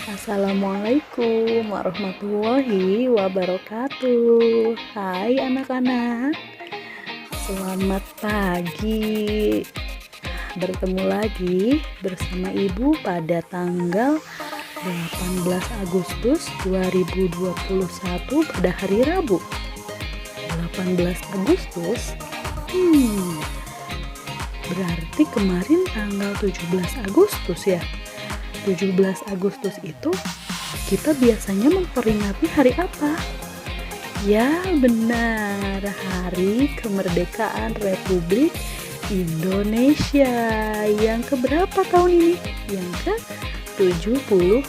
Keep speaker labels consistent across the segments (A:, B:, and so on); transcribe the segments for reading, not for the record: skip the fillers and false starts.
A: Assalamualaikum warahmatullahi wabarakatuh. Hai anak-anak, selamat pagi. Bertemu lagi bersama Ibu pada tanggal 18 Agustus 2021 pada hari Rabu. 18 Agustus. Berarti kemarin tanggal 17 Agustus ya. 17 Agustus itu kita biasanya memperingati hari apa? Ya benar, Hari Kemerdekaan Republik Indonesia. Yang keberapa tahun ini? Yang ke-76.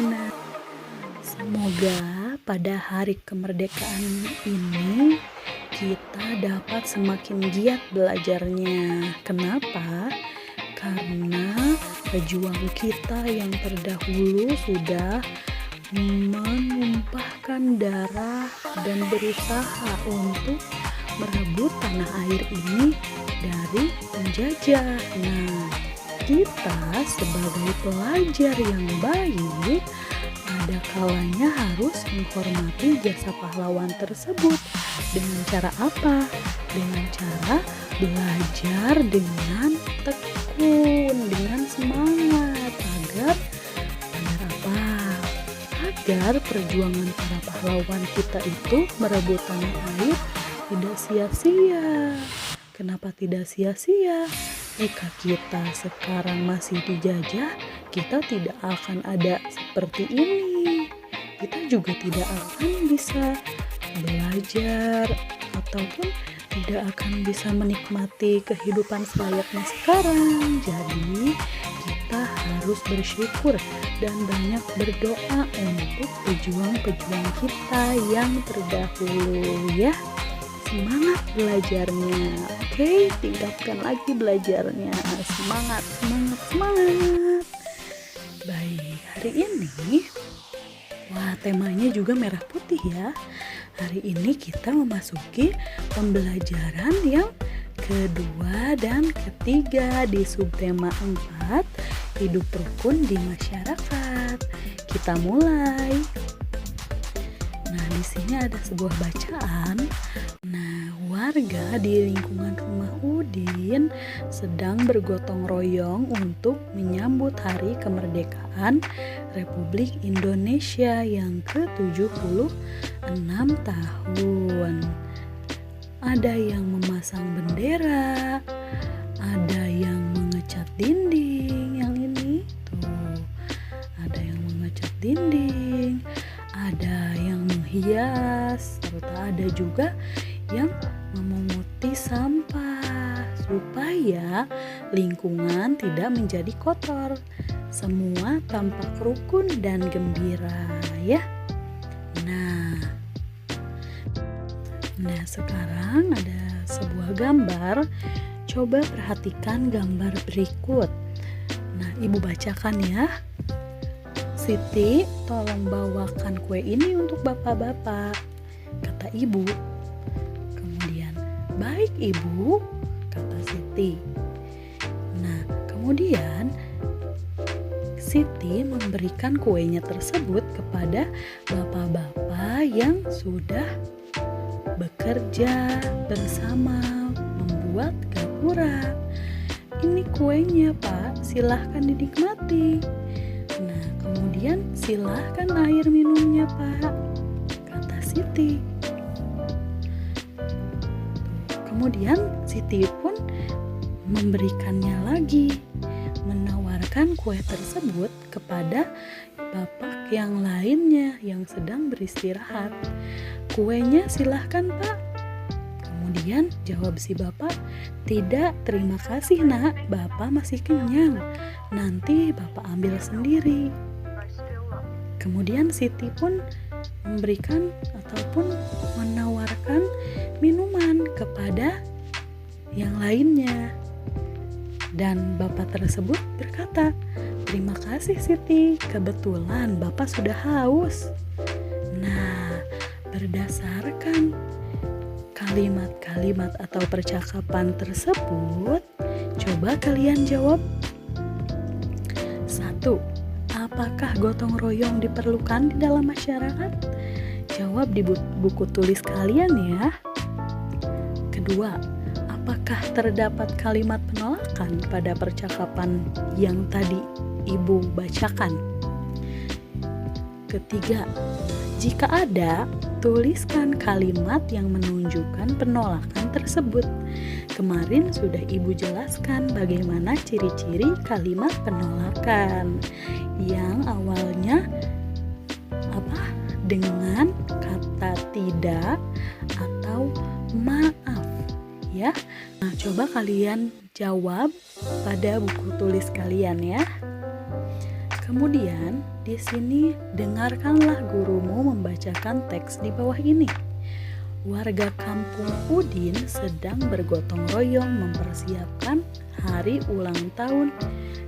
A: Nah, semoga pada hari kemerdekaan ini kita dapat semakin giat belajarnya. Kenapa? Karena pejuang kita yang terdahulu sudah menumpahkan darah dan berusaha untuk merebut tanah air ini dari penjajah. Nah, kita sebagai pelajar yang baik ada kalanya harus menghormati jasa pahlawan tersebut. Dengan cara apa? Dengan cara belajar dengan tekun, dengan semangat agar apa? Agar perjuangan para pahlawan kita itu merebut tanah air tidak sia-sia. Kenapa tidak sia-sia? Jika kita sekarang masih dijajah, kita tidak akan ada seperti ini. Kita juga tidak akan bisa belajar ataupun tidak akan bisa menikmati kehidupan selayaknya sekarang. Jadi kita harus bersyukur dan banyak berdoa untuk pejuang-pejuang kita yang terdahulu ya. Semangat belajarnya. Oke, tingkatkan lagi belajarnya. Semangat, semangat, semangat. Baik, hari ini temanya juga merah putih ya. Hari ini kita memasuki pembelajaran yang kedua dan ketiga di subtema 4, hidup rukun di masyarakat. Kita mulai. Nah, di sini ada sebuah bacaan. Nah, warga di lingkungan rumah Udin sedang bergotong royong untuk menyambut Hari Kemerdekaan Republik Indonesia yang ke-76 tahun. Ada yang memasang bendera, ada yang mengecat dinding, yang ini tuh. Ada yang mengecat dinding, ada yang menghias, serta ada juga yang memunguti sampah supaya lingkungan tidak menjadi kotor. Semua tampak rukun dan gembira ya. Nah, sekarang ada sebuah gambar. Coba perhatikan gambar berikut. Nah, Ibu bacakan ya. Siti, tolong bawakan kue ini untuk bapak-bapak, kata Ibu. Kemudian, baik Ibu, kata Siti. Nah, kemudian Siti memberikan kuenya tersebut kepada bapak-bapak yang sudah bekerja bersama membuat gapura. Ini kuenya Pak, silahkan dinikmati. Nah, kemudian silahkan air minumnya Pak, kata Siti. Kemudian Siti pun memberikannya lagi, menawarkan kue tersebut kepada bapak yang lainnya yang sedang beristirahat. Kuenya silahkan Pak. Kemudian jawab si bapak, tidak, terima kasih nak, bapak masih kenyang, nanti bapak ambil sendiri. Kemudian Siti pun memberikan ataupun menawarkan minuman kepada yang lainnya. Dan bapak tersebut berkata, terima kasih Siti, kebetulan bapak sudah haus. Nah, berdasarkan kalimat-kalimat atau percakapan tersebut, coba kalian jawab. 1. apakah gotong royong diperlukan di dalam masyarakat? Jawab di buku tulis kalian ya. Kedua, apakah terdapat kalimat penolakan pada percakapan yang tadi Ibu bacakan? Ketiga, jika ada, tuliskan kalimat yang menunjukkan penolakan tersebut. Kemarin sudah Ibu jelaskan bagaimana ciri-ciri kalimat penolakan yang awalnya dengan kata tidak atau maaf ya. Nah, coba kalian jawab pada buku tulis kalian ya. Kemudian di sini dengarkanlah gurumu membacakan teks di bawah ini. Warga kampung Udin sedang bergotong royong mempersiapkan hari ulang tahun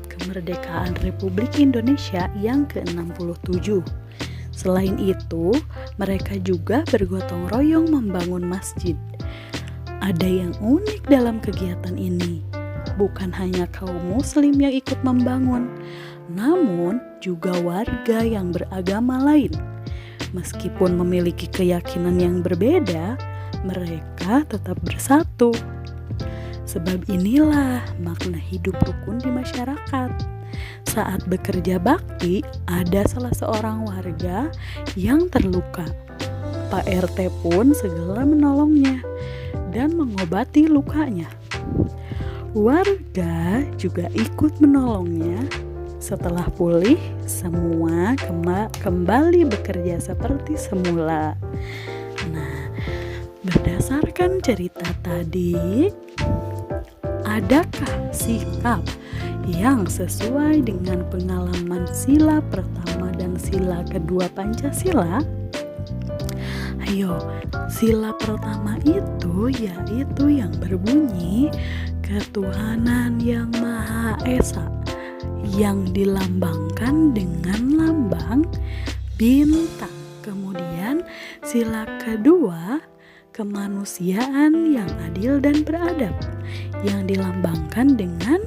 A: kemerdekaan Republik Indonesia yang ke-67. Selain itu, mereka juga bergotong royong membangun masjid. Ada yang unik dalam kegiatan ini. Bukan hanya kaum muslim yang ikut membangun, namun juga warga yang beragama lain. Meskipun memiliki keyakinan yang berbeda, mereka tetap bersatu. Sebab inilah makna hidup rukun di masyarakat. Saat bekerja bakti, ada salah seorang warga yang terluka. Pak RT pun segera menolongnya dan mengobati lukanya. Warga juga ikut menolongnya. Setelah pulih, semua kembali bekerja seperti semula. Nah, berdasarkan cerita tadi, adakah sikap yang sesuai dengan pengalaman sila pertama dan sila kedua Pancasila? Ayo, sila pertama itu yaitu yang berbunyi ketuhanan yang Maha Esa, yang dilambangkan dengan lambang bintang. Kemudian sila kedua, kemanusiaan yang adil dan beradab, yang dilambangkan dengan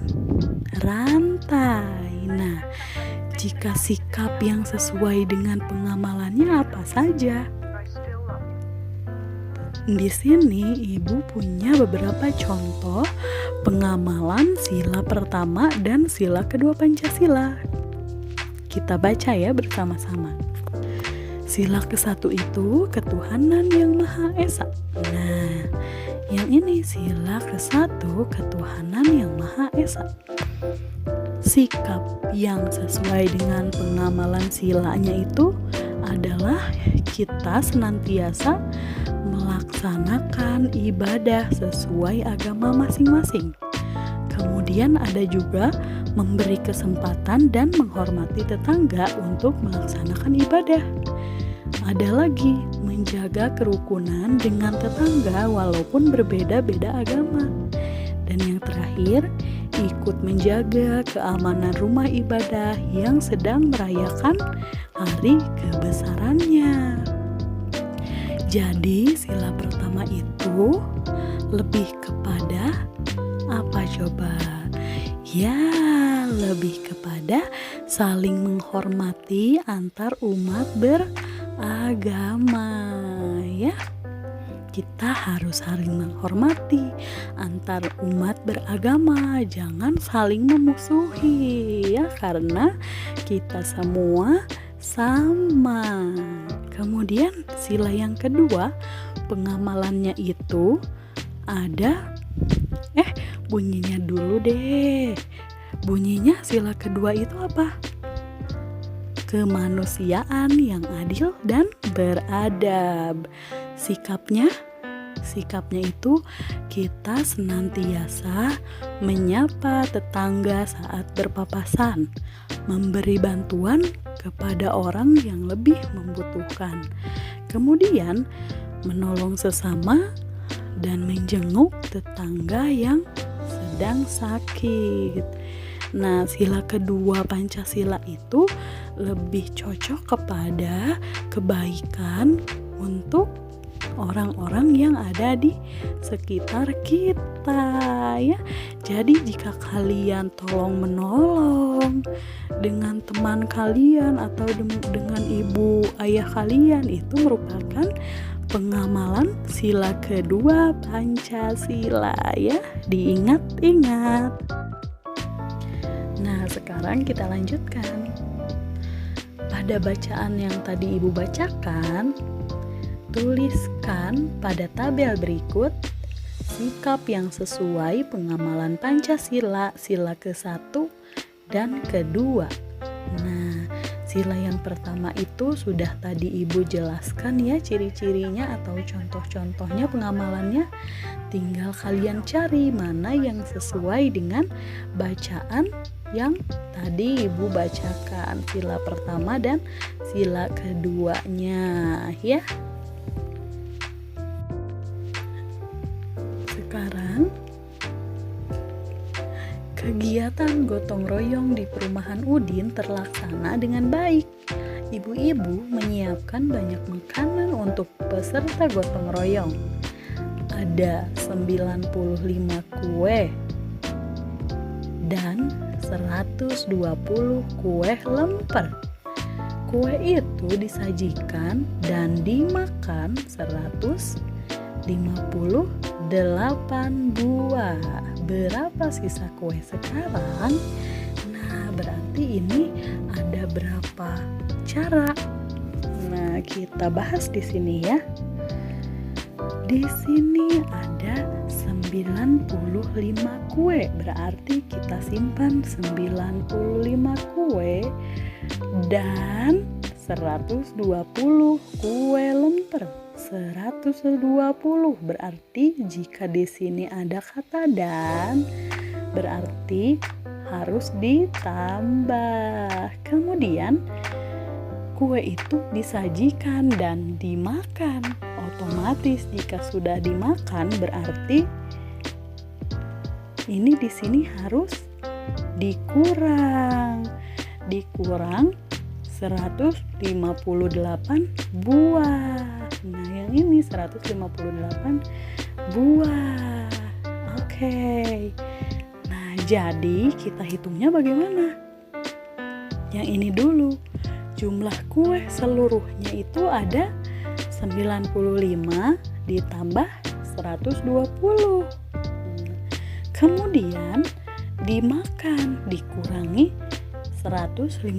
A: rantai. Nah, jika sikap yang sesuai dengan pengamalannya apa saja? Di sini Ibu punya beberapa contoh pengamalan sila pertama dan sila kedua Pancasila. Kita baca ya bersama-sama. Sila ke-1 itu ketuhanan yang Maha Esa. Nah, yang ini sila ke-1 ketuhanan yang Maha Esa. Sikap yang sesuai dengan pengamalan silanya itu adalah kita senantiasa melaksanakan ibadah sesuai agama masing-masing. Kemudian ada juga memberi kesempatan dan menghormati tetangga untuk melaksanakan ibadah. Ada lagi menjaga kerukunan dengan tetangga walaupun berbeda-beda agama. Dan yang terakhir, ikut menjaga keamanan rumah ibadah yang sedang merayakan hari kebesarannya. Jadi sila pertama itu lebih kepada apa coba? Ya, lebih kepada saling menghormati antar umat beragama ya. Kita harus saling menghormati antar umat beragama, jangan saling memusuhi ya, karena kita semua sama. Kemudian sila yang kedua, pengamalannya itu ada bunyinya dulu deh. Bunyinya sila kedua itu apa? Kemanusiaan yang adil dan beradab. Sikapnya itu kita senantiasa menyapa tetangga saat berpapasan, memberi bantuan kepada orang yang lebih membutuhkan, kemudian menolong sesama dan menjenguk tetangga yang sedang sakit. Nah, sila kedua Pancasila itu lebih cocok kepada kebaikan untuk orang-orang yang ada di sekitar kita ya. Jadi jika kalian tolong menolong dengan teman kalian atau dengan ibu ayah kalian, itu merupakan pengamalan sila kedua Pancasila ya. Diingat-ingat. Nah, sekarang kita lanjutkan. Pada bacaan yang tadi Ibu bacakan, tuliskan pada tabel berikut sikap yang sesuai pengamalan Pancasila sila ke-1 dan kedua. Nah, sila yang pertama itu sudah tadi Ibu jelaskan ya, ciri-cirinya atau contoh-contohnya pengamalannya. Tinggal kalian cari mana yang sesuai dengan bacaan yang tadi Ibu bacakan, sila pertama dan sila keduanya ya. Sekarang kegiatan gotong royong di perumahan Udin terlaksana dengan baik. Ibu-ibu menyiapkan banyak makanan untuk peserta gotong royong. Ada 95 kue dan 120 kue lemper. Kue itu disajikan dan dimakan 158 buah. Berapa sisa kue sekarang? Nah, berarti ini ada berapa cara? Nah, kita bahas di sini ya. Di sini ada 95 kue, berarti kita simpan 95 kue dan 120 kue lemper. 120 berarti jika di sini ada kata dan, berarti harus ditambah. Kemudian kue itu disajikan dan dimakan. Otomatis jika sudah dimakan berarti ini di sini harus dikurang 158 buah. Nah, yang ini 158 buah. Oke. Nah, jadi kita hitungnya bagaimana? Yang ini dulu. Jumlah kue seluruhnya itu ada 95 ditambah 120. Kemudian dimakan dikurangi 158.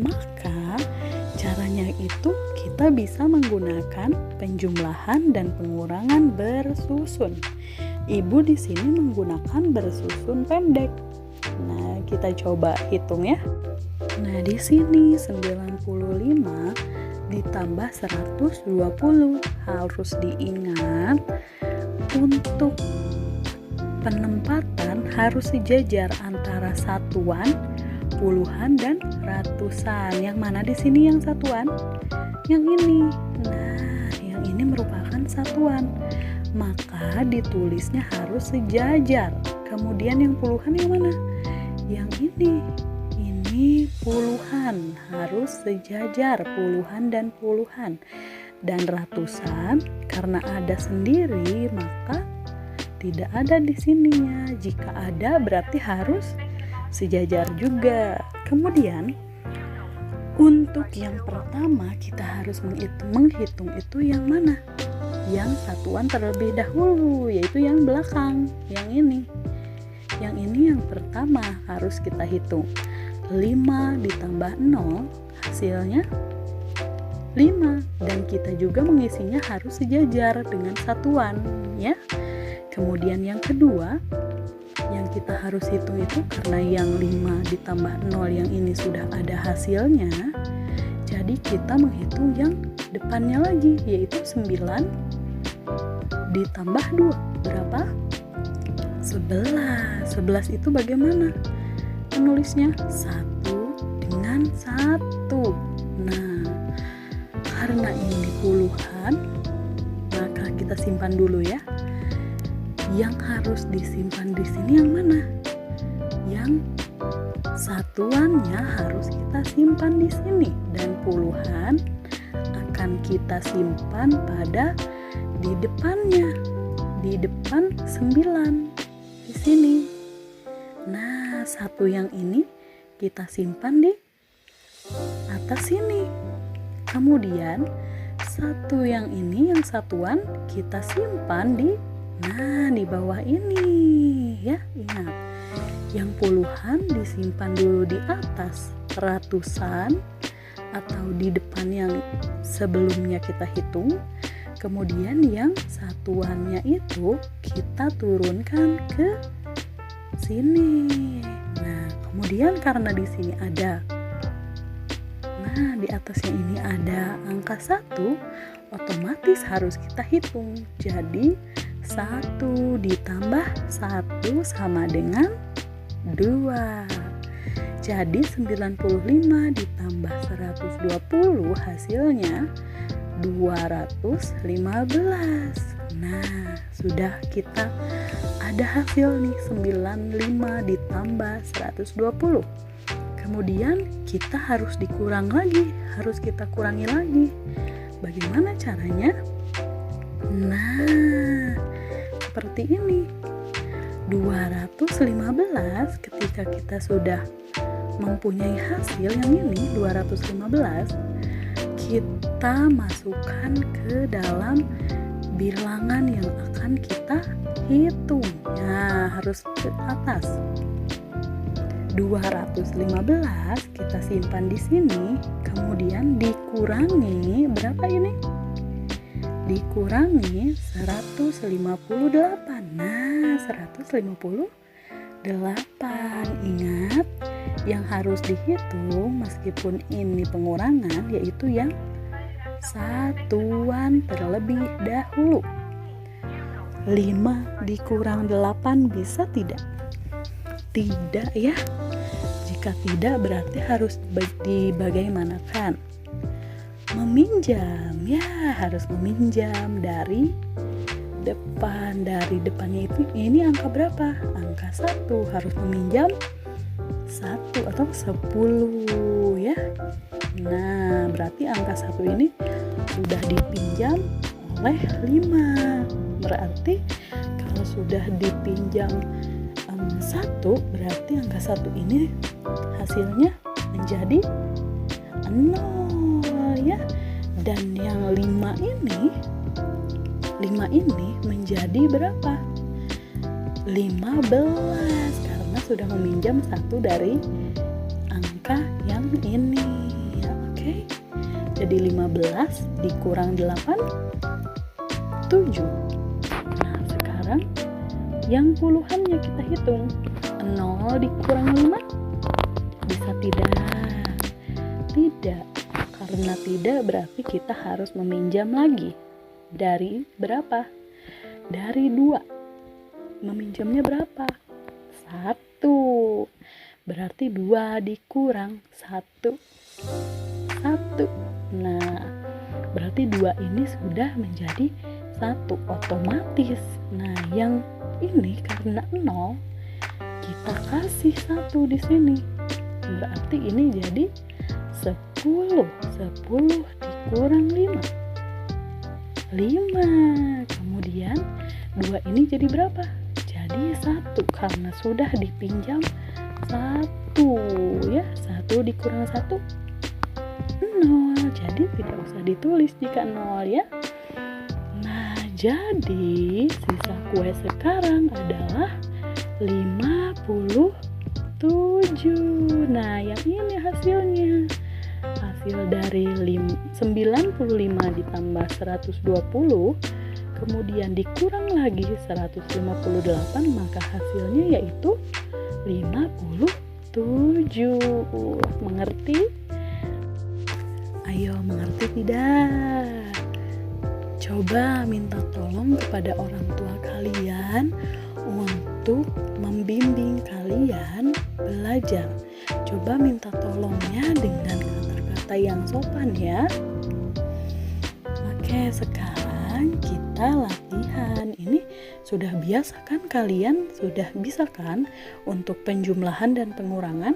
A: Maka caranya itu kita bisa menggunakan penjumlahan dan pengurangan bersusun. Ibu di sini menggunakan bersusun pendek. Nah, kita coba hitung ya. Nah, di sini 95 ditambah 120. Harus diingat untuk penempatan harus sejajar antara satuan, puluhan dan ratusan. Yang mana di sini yang satuan? Yang ini. Nah, yang ini merupakan satuan. Maka ditulisnya harus sejajar. Kemudian yang puluhan yang mana? Yang ini. Ini puluhan, harus sejajar puluhan dan puluhan. Dan ratusan karena ada sendiri maka tidak ada di sininya. Jika ada berarti harus sejajar juga. Kemudian untuk yang pertama kita harus menghitung itu yang mana? Yang satuan terlebih dahulu, yaitu yang belakang, yang ini. Yang ini yang pertama harus kita hitung. 5 ditambah 0 hasilnya 5, dan kita juga mengisinya harus sejajar dengan satuan ya. Kemudian yang kedua yang kita harus hitung itu karena yang 5 ditambah 0 yang ini sudah ada hasilnya, jadi kita menghitung yang depannya lagi, yaitu 9 ditambah 2 berapa? 11. 11 itu bagaimana menulisnya? 1 dengan 1. Nah, karena ini puluhan, maka kita simpan dulu ya. Yang harus disimpan di sini yang mana? Yang satuannya harus kita simpan di sini, dan puluhan akan kita simpan pada di depannya, di depan 9 di sini. Nah, 1 yang ini kita simpan di atas sini. Kemudian 1 yang ini, yang satuan kita simpan di bawah ini ya. Ingat, yang puluhan disimpan dulu di atas ratusan atau di depan yang sebelumnya kita hitung. Kemudian yang satuannya itu kita turunkan ke sini. Nah, kemudian karena di sini ada, di atasnya ini ada angka 1, otomatis harus kita hitung. Jadi 1 ditambah 1 sama dengan 2. Jadi 95 ditambah 120 hasilnya 215. Nah, sudah kita ada hasil nih, 95 ditambah 120. Kemudian kita harus dikurang lagi, harus kita kurangi lagi. Bagaimana caranya? Nah, seperti ini. 215 ketika kita sudah mempunyai hasil yang ini 215, kita masukkan ke dalam bilangan yang akan kita hitung. Nah, harus ke atas. 215 kita simpan di sini, kemudian dikurangi berapa ini? Dikurangi 158. Nah, 158. Ingat, yang harus dihitung meskipun ini pengurangan yaitu yang satuan terlebih dahulu. 5 dikurang 8 bisa tidak? Tidak ya. Jika tidak berarti harus dibagaimanakan? Meminjam ya, harus meminjam dari depan. Dari depannya itu ini angka berapa? Angka 1, harus meminjam 1 atau 10 ya. Nah, berarti angka 1 ini sudah dipinjam oleh 5. Berarti kalau sudah dipinjam 1, berarti angka 1 ini hasilnya menjadi 0 ya. Dan yang 5 ini menjadi berapa? 15, karena sudah meminjam 1 dari angka yang ini ya. Oke. Jadi 15 dikurang 8, 7. Nah, sekarang yang puluhannya kita hitung. 0 dikurang 5 bisa tidak? Tidak. Karena tidak berarti kita harus meminjam lagi. Dari berapa? Dari 2. Meminjamnya berapa? 1. Berarti 2 dikurang 1. 1. Nah, berarti 2 ini sudah menjadi 1 otomatis. Nah, yang ini karena 0 kita kasih 1 di sini. Berarti ini jadi 10. 10 dikurang 5. 5. Kemudian 2 ini jadi berapa? Jadi 1 karena sudah dipinjam 1 ya. 1 dikurang 1 0. Jadi tidak usah ditulis jika 0 ya. Nah, jadi sisa kue sekarang adalah 57. Nah, yang ini hasilnya. Hasil dari 95 ditambah 120, kemudian dikurang lagi 158, maka hasilnya yaitu 57. Mengerti? Ayo, mengerti tidak? Coba minta tolong kepada orang tua kalian untuk membimbing kalian belajar. Coba minta tolongnya dengan kata-kata yang sopan ya. Oke, sekarang kita latihan. Ini sudah biasa kan kalian? Sudah bisa kan untuk penjumlahan dan pengurangan?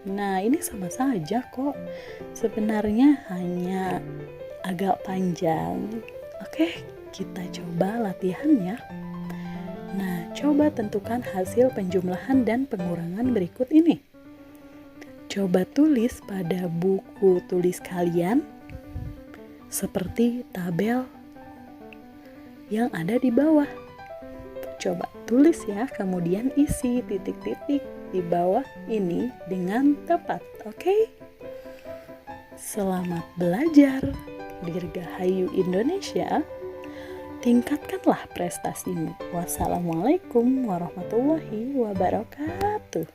A: Nah, ini sama saja kok. Sebenarnya hanya agak panjang. Oke, kita coba latihannya. Nah, coba tentukan hasil penjumlahan dan pengurangan berikut ini. Coba tulis pada buku tulis kalian seperti tabel yang ada di bawah. Coba tulis ya, kemudian isi titik-titik di bawah ini dengan tepat, oke? Selamat belajar, Dirgahayu Indonesia. Tingkatkanlah prestasimu. Wassalamualaikum warahmatullahi wabarakatuh.